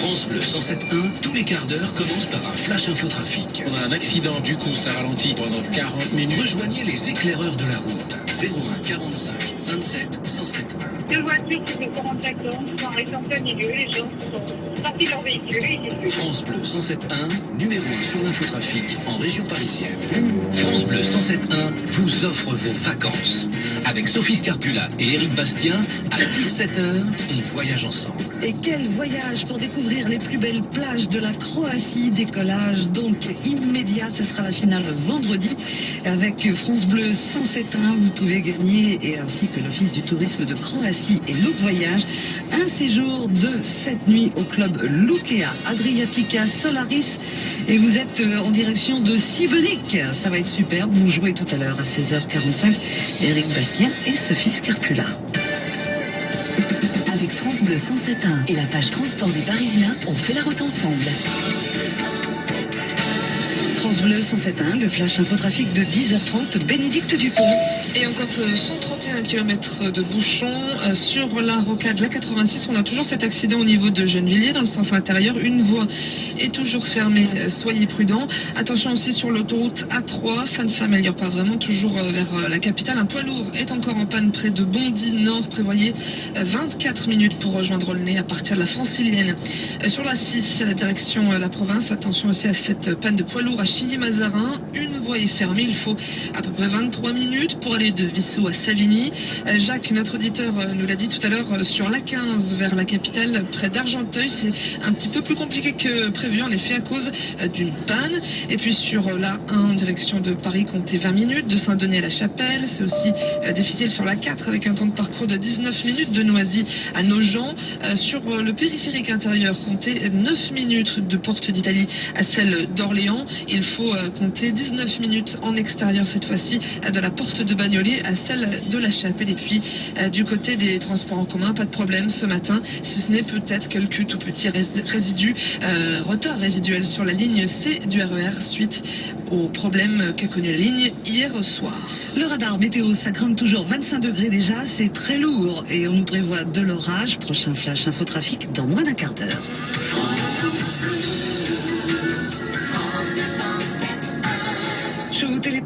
France Bleu 107.1, tous les quarts d'heure commencent par un flash infotrafic. On a un accident, du coup ça ralentit pendant 40 minutes. Rejoignez les éclaireurs de la route. 01 45 27 107.1. Deux voitures qui se font en secondes, sont arrêtées en plein milieu, les gens sont sortis de leur véhicule. France Bleu 107.1, numéro 1 sur l'infotrafic en région parisienne. France Bleu 107.1 vous offre vos vacances. Avec Sophie Scarpula et Éric Bastien, à 17h, on voyage ensemble. Et quel voyage pour découvrir les plus belles plages de la Croatie. Décollage donc immédiat, ce sera la finale vendredi. Avec France Bleu 107.1, vous pouvez gagner, et ainsi que l'Office du tourisme de Croatie et Look Voyage, un séjour de 7 nuits au club Lukea Adriatica Solaris. Et vous êtes en direction de Šibenik. Ça va être superbe. Vous jouez tout à l'heure à 16h45. Éric Bastien et Sophie Scarpula. Avec France Bleu 107.1 et la page Transport des Parisiens, on fait la route ensemble. France Bleu 107.1, le flash infotrafic de 10h30, Bénédicte Dupont. Et encore 131 km de bouchons sur la rocade, la 86. On a toujours cet accident au niveau de Gennevilliers dans le sens intérieur. Une voie est toujours fermée, soyez prudents. Attention aussi sur l'autoroute A3, ça ne s'améliore pas vraiment, toujours vers la capitale. Un poids lourd est encore en panne près de Bondy Nord. Prévoyez 24 minutes pour rejoindre Aulnay à partir de la Francilienne. Sur la 6, direction la province, attention aussi à cette panne de poids lourd à Chilly-Mazarin. Une voie est fermée, il faut à peu près 23 minutes pour aller de Vissou à Savigny. Jacques, notre auditeur, nous l'a dit tout à l'heure, sur l'A15 vers la capitale, près d'Argenteuil, c'est un petit peu plus compliqué que prévu, en effet, à cause d'une panne. Et puis sur l'A1 en direction de Paris, comptez 20 minutes, de Saint-Denis à la Chapelle. C'est aussi difficile sur l'A4 avec un temps de parcours de 19 minutes de Noisy à Nogent. Sur le périphérique intérieur, comptez 9 minutes de Porte d'Italie à celle d'Orléans. Il faut compter 19 minutes en extérieur cette fois-ci de la porte de Bagnolet à celle de la Chapelle. Et puis du côté des transports en commun, pas de problème ce matin, si ce n'est peut-être quelques tout petits résidus, retard résiduel sur la ligne C du RER suite au problème qu'a connu la ligne hier soir. Le radar météo, ça grimpe toujours 25 degrés déjà, c'est très lourd et on nous prévoit de l'orage. Prochain flash infotrafic dans moins d'un quart d'heure.